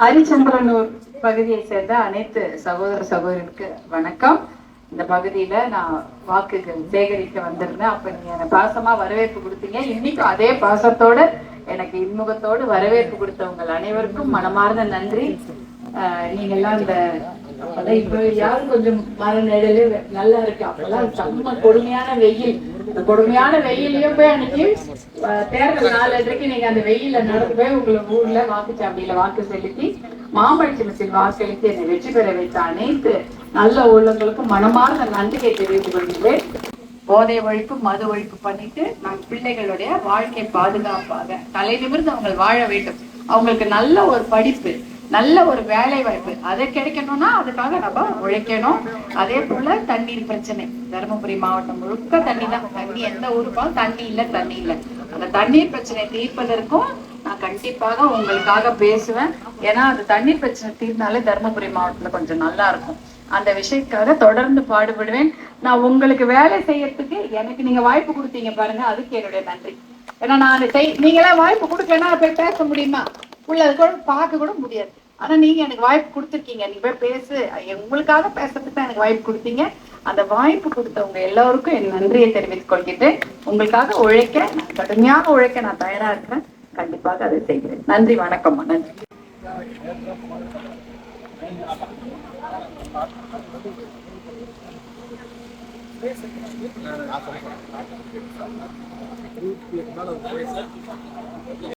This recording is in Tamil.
ஹரிச்சந்திரனூர் பகுதியை சேர்ந்த அனைத்து சகோதர சகோதரிக்கு வணக்கம். இந்த பகுதியில நான் வாக்குகள் சேகரிக்க வந்திருந்தேன். அப்ப நீங்க எனக்கு பாசமா வரவேற்பு கொடுத்தீங்க. இன்னைக்கும் அதே பாசத்தோட எனக்கு இன்முகத்தோடு வரவேற்பு கொடுத்தவங்க அனைவருக்கும் மனமார்ந்த நன்றி. நீங்க எல்லாம் இந்த இப்ப யாரும் கொஞ்சம் மர நிழலு நல்லா இருக்கு. அப்பெல்லாம் செம்ம கொடுமையான வெயில். இந்த கொடுமையான வெயிலையும் போய் அன்னைக்கு தேர்தல் நாளன்றைக்கு நீங்க அந்த வெயில நடந்து போய் உங்களை ஊர்ல வாக்குச்சாவடியில வாக்கு செலுத்தி மாம்பழ சின்னத்தில் வாக்களித்து என்னை வெற்றி பெற வைத்த அனைத்து நல்ல உள்ளங்களுக்கும் மனமார்ந்த நன்றியை தெரிவித்துக் கொள்கிறேன். போதை ஒழிப்பு மது ஒழிப்பு பண்ணிட்டு நான் பிள்ளைகளுடைய வாழ்க்கை பாதுகாப்பாக தலை நிமிர்ந்து அவங்க வாழ வேண்டும். அவங்களுக்கு நல்ல ஒரு படிப்பு, நல்ல ஒரு வேலை வாய்ப்பு அதை கிடைக்கணும்னா அதுக்காக நம்ம உழைக்கணும். அதே போல தண்ணீர் பிரச்சனை தருமபுரி மாவட்டம் முழுக்க தண்ணி தான். தண்ணி எந்த ஊருக்கும் தண்ணி இல்லை. அந்த தண்ணீர் பிரச்சனை தீர்ப்பதற்கும் நான் கண்டிப்பாக உங்களுக்காக பேசுவேன். ஏன்னா அந்த தண்ணீர் பிரச்சனை தீர்ந்தாலே தருமபுரி மாவட்டத்துல கொஞ்சம் நல்லா இருக்கும். அந்த விஷயத்துக்காக தொடர்ந்து பாடுபடுவேன். நான் உங்களுக்கு வேலை செய்யறதுக்கு எனக்கு நீங்க வாய்ப்பு கொடுத்தீங்க பாருங்க, அதுக்கு என்னுடைய நன்றி. ஏன்னா நான் நீங்களா வாய்ப்பு கொடுக்கலன்னா போய் பேச முடியுமா? உள்ளது கூட பார்க்க கூட முடியாது. ஆனா நீங்க எனக்கு வாய்ப்பு கொடுத்துருக்கீங்க. நீங்க போய் பேசு, உங்களுக்காக பேசுறதுக்கு தான் எனக்கு வாய்ப்பு கொடுத்தீங்க. அந்த வாய்ப்பு கொடுத்தவங்க எல்லாருக்கும் என் நன்றியை தெரிவித்துக் கொள்கிறேன். உங்களுக்காக உழைக்க, கடுமையாக உழைக்க நான் தயாரா இருக்கிறேன். கண்டிப்பாக அதை செய்கிறேன். நன்றி, வணக்கம். நன்றி.